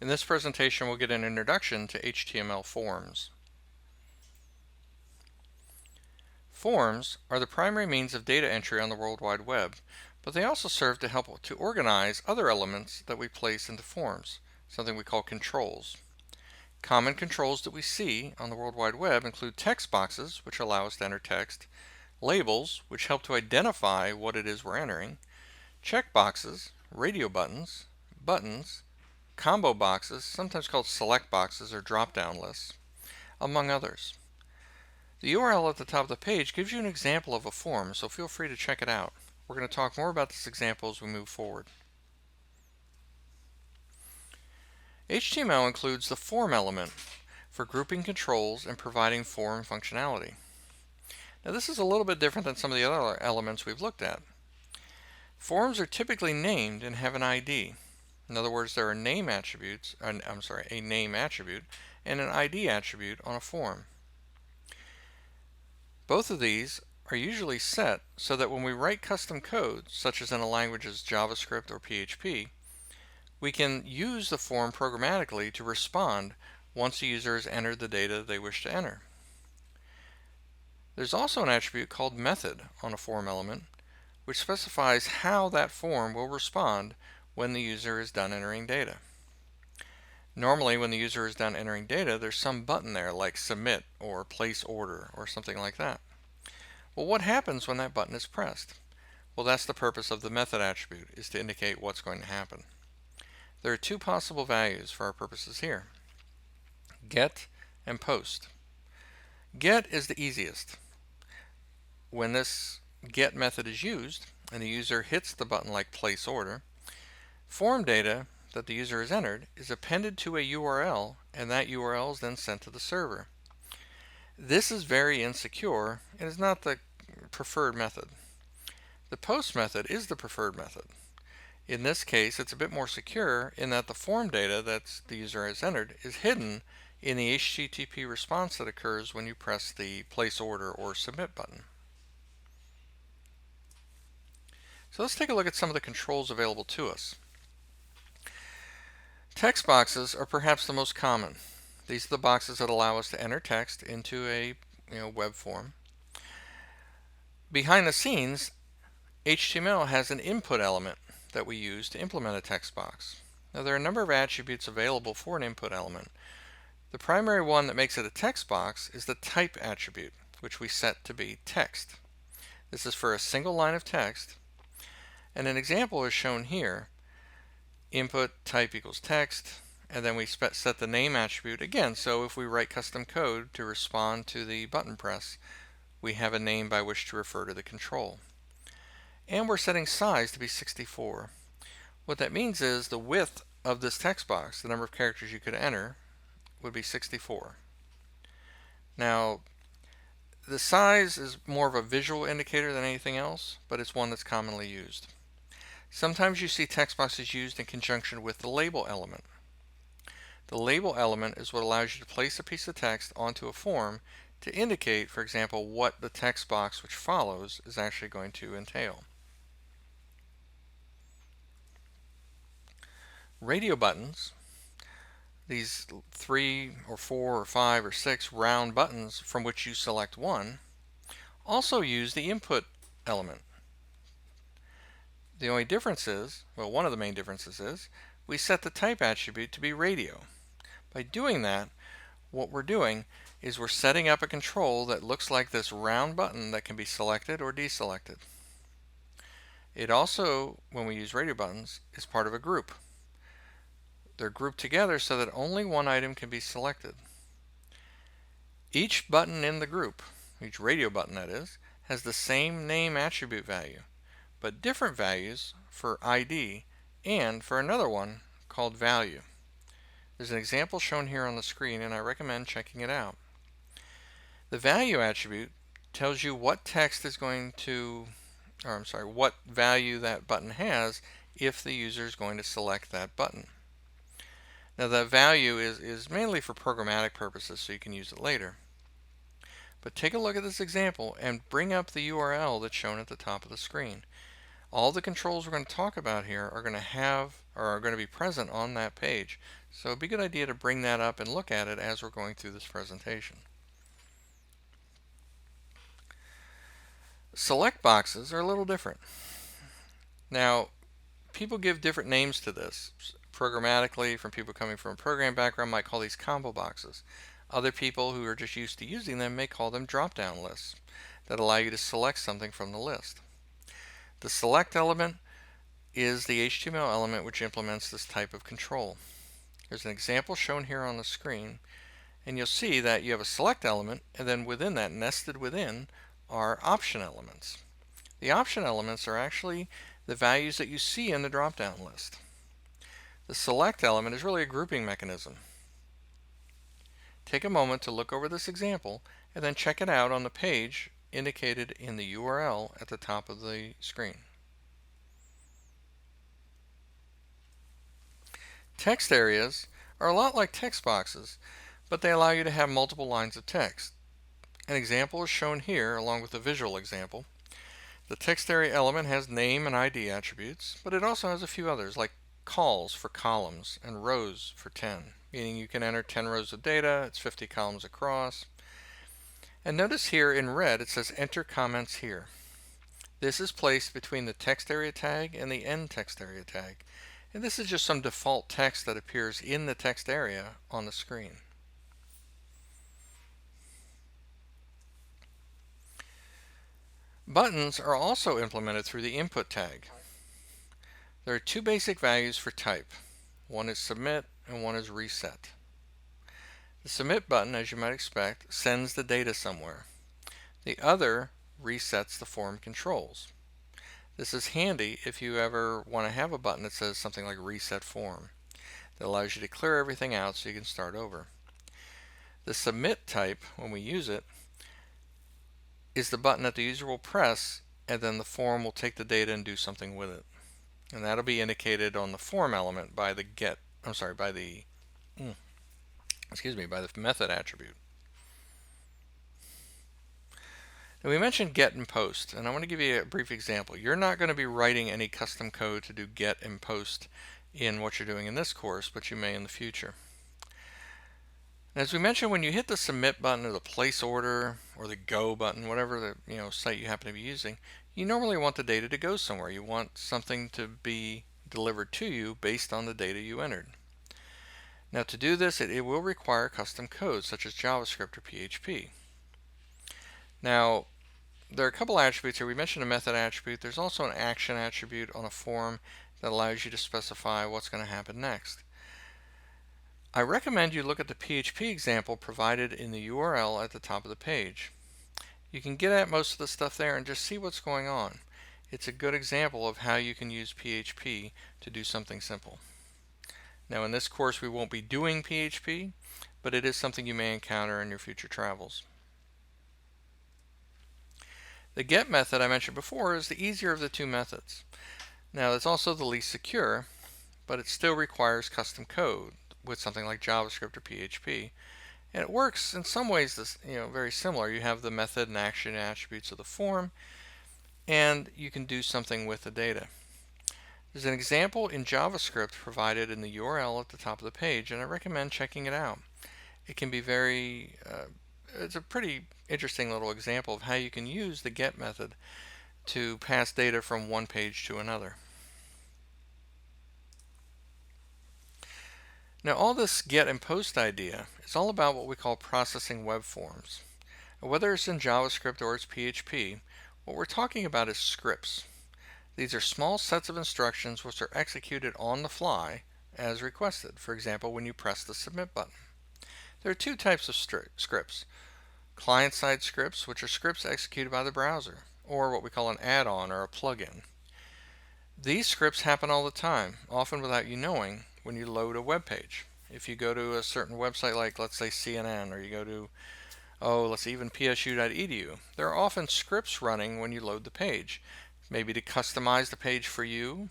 In this presentation, we'll get an introduction to HTML forms. Forms are the primary means of data entry on the World Wide Web, but they also serve to help to organize other elements that we place into forms, something we call controls. Common controls that we see on the World Wide Web include text boxes, which allow us to enter text, labels, which help to identify what it is we're entering, checkboxes, radio buttons, buttons, combo boxes, sometimes called select boxes or drop-down lists, among others. The URL at the top of the page gives you an example of a form, so feel free to check it out. We're going to talk more about this example as we move forward. HTML includes the form element for grouping controls and providing form functionality. Now this is a little bit different than some of the other elements we've looked at. Forms are typically named and have an ID. In other words, there are name attributes, a name attribute and an ID attribute on a form. Both of these are usually set so that when we write custom code, such as in a language as JavaScript or PHP, we can use the form programmatically to respond once the user has entered the data they wish to enter. There's also an attribute called method on a form element, which specifies how that form will respond when the user is done entering data. Normally, when the user is done entering data, there's some button there like submit or place order or something like that. Well, what happens when that button is pressed? Well, that's the purpose of the method attribute, is to indicate what's going to happen. There are two possible values for our purposes here: get and post. Get is the easiest. When this get method is used and the user hits the button like place order, form data that the user has entered is appended to a URL, and that URL is then sent to the server. This is very insecure and is not the preferred method. The post method is the preferred method. In this case, it's a bit more secure in that the form data that the user has entered is hidden in the HTTP response that occurs when you press the place order or submit button. So let's take a look at some of the controls available to us. Text boxes are perhaps the most common. These are the boxes that allow us to enter text into a web form. Behind the scenes, HTML has an input element that we use to implement a text box. Now there are a number of attributes available for an input element. The primary one that makes it a text box is the type attribute, which we set to be text. This is for a single line of text, and an example is shown here. Input type equals text, and then we set the name attribute again, so if we write custom code to respond to the button press, we have a name by which to refer to the control. And we're setting size to be 64. What that means is the width of this text box, the number of characters you could enter, would be 64. Now, the size is more of a visual indicator than anything else, but it's one that's commonly used. Sometimes you see text boxes used in conjunction with the label element. The label element is what allows you to place a piece of text onto a form to indicate, for example, what the text box which follows is actually going to entail. Radio buttons, these 3 or 4 or 5 or 6 round buttons from which you select one, also use the input element. The only difference is, well, one of the main differences is, we set the type attribute to be radio. By doing that, what we're doing is we're setting up a control that looks like this round button that can be selected or deselected. It also, when we use radio buttons, is part of a group. They're grouped together so that only one item can be selected. Each button in the group, each radio button that is, has the same name attribute value, but different values for ID and for another one called value. There's an example shown here on the screen, and I recommend checking it out. The value attribute tells you what text is going to, what value that button has if the user is going to select that button. Now that value is mainly for programmatic purposes, so you can use it later. But take a look at this example and bring up the URL that's shown at the top of the screen. All the controls we're going to talk about here are going to have or are going to be present on that page. So it'd be a good idea to bring that up and look at it as we're going through this presentation. Select boxes are a little different. Now, people give different names to this. Programmatically, from people coming from a program background, might call these combo boxes. Other people who are just used to using them may call them drop-down lists that allow you to select something from the list. The select element is the HTML element which implements this type of control. There's an example shown here on the screen, and you'll see that you have a select element, and then within that, nested within, are option elements. The option elements are actually the values that you see in the drop-down list. The select element is really a grouping mechanism. Take a moment to look over this example and then check it out on the page indicated in the URL at the top of the screen. Text areas are a lot like text boxes, but they allow you to have multiple lines of text. An example is shown here along with a visual example. The text area element has name and ID attributes, but it also has a few others like calls for columns and rows for 10, meaning you can enter 10 rows of data, it's 50 columns across. And notice here in red it says enter comments here. This is placed between the text area tag and the end text area tag. And this is just some default text that appears in the text area on the screen. Buttons are also implemented through the input tag. There are two basic values for type. One is submit and one is reset. The submit button, as you might expect, sends the data somewhere. The other resets the form controls. This is handy if you ever want to have a button that says something like reset form. That allows you to clear everything out so you can start over. The submit type, when we use it, is the button that the user will press, and then the form will take the data and do something with it. And that'll be indicated on the form element by the method attribute. Now we mentioned get and post, and I want to give you a brief example. You're not going to be writing any custom code to do get and post in what you're doing in this course, but you may in the future. And as we mentioned, when you hit the submit button or the place order or the go button, whatever the site you happen to be using, you normally want the data to go somewhere. You want something to be delivered to you based on the data you entered. Now to do this, it will require custom code such as JavaScript or PHP. Now there are a couple attributes here. We mentioned a method attribute. There's also an action attribute on a form that allows you to specify what's going to happen next. I recommend you look at the PHP example provided in the URL at the top of the page. You can get at most of the stuff there and just see what's going on. It's a good example of how you can use PHP to do something simple. Now in this course we won't be doing PHP, but it is something you may encounter in your future travels. The get method I mentioned before is the easier of the two methods. Now it's also the least secure, but it still requires custom code with something like JavaScript or PHP. And it works in some ways very similar. You have the method and action attributes of the form, and you can do something with the data. There's an example in JavaScript provided in the URL at the top of the page, and I recommend checking it out. It can be it's a pretty interesting little example of how you can use the get method to pass data from one page to another. Now all this get and post idea is all about what we call processing web forms. And whether it's in JavaScript or it's PHP, what we're talking about is scripts. These are small sets of instructions which are executed on the fly as requested. For example, when you press the submit button. There are two types of scripts. Client-side scripts, which are scripts executed by the browser, or what we call an add-on or a plugin. These scripts happen all the time, often without you knowing, when you load a web page. If you go to a certain website like, let's say, CNN, or you go to, let's say even psu.edu, there are often scripts running when you load the page. Maybe to customize the page for you,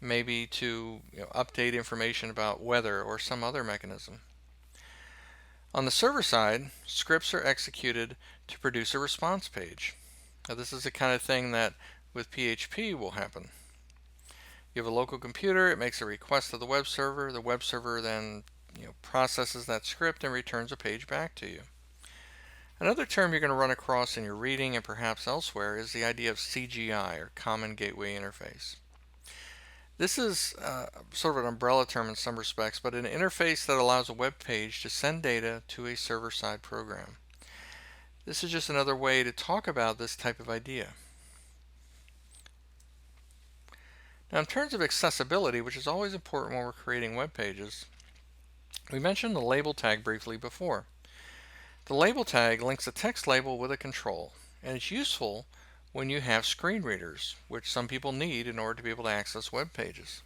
maybe to update information about weather or some other mechanism. On the server side, scripts are executed to produce a response page. Now this is the kind of thing that with PHP will happen. You have a local computer, it makes a request to the web server. The web server then processes that script and returns a page back to you. Another term you're going to run across in your reading and perhaps elsewhere is the idea of CGI, or Common Gateway Interface. This is sort of an umbrella term in some respects, but an interface that allows a web page to send data to a server-side program. This is just another way to talk about this type of idea. Now, in terms of accessibility, which is always important when we're creating web pages, we mentioned the label tag briefly before. The label tag links a text label with a control, and it's useful when you have screen readers, which some people need in order to be able to access web pages.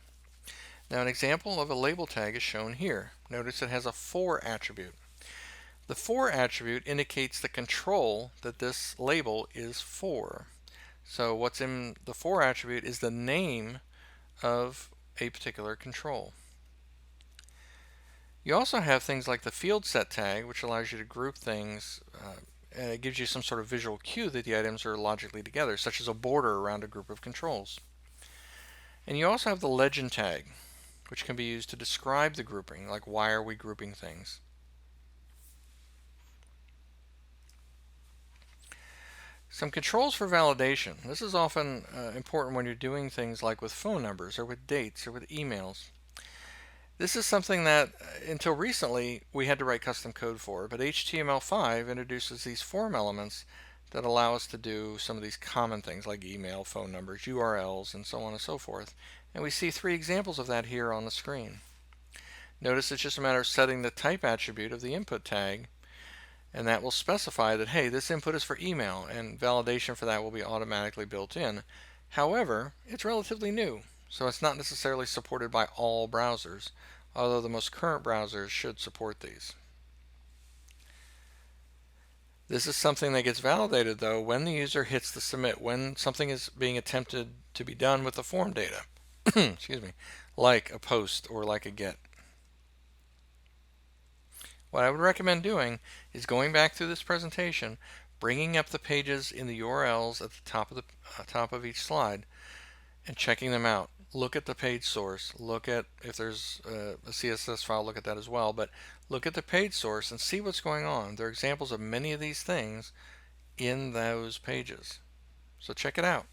Now, an example of a label tag is shown here. Notice it has a for attribute. The for attribute indicates the control that this label is for. So what's in the for attribute is the name of a particular control. You also have things like the field set tag, which allows you to group things, and it gives you some sort of visual cue that the items are logically together, such as a border around a group of controls. And you also have the legend tag, which can be used to describe the grouping, like why are we grouping things. Some controls for validation. This is often important when you're doing things like with phone numbers or with dates or with emails. This is something that until recently we had to write custom code for, but HTML5 introduces these form elements that allow us to do some of these common things like email, phone numbers, URLs, and so on and so forth. And we see 3 examples of that here on the screen. Notice it's just a matter of setting the type attribute of the input tag, and that will specify that, hey, this input is for email, and validation for that will be automatically built in. However, it's relatively new, so it's not necessarily supported by all browsers, although the most current browsers should support these. This is something that gets validated, though, when the user hits the submit, when something is being attempted to be done with the form data, excuse me, like a post or like a get. What I would recommend doing is going back through this presentation, bringing up the pages in the URLs at the top of each slide, and checking them out. Look at the page source. Look at if there's a CSS file. Look at that as well. But look at the page source and see what's going on. There are examples of many of these things in those pages. So check it out.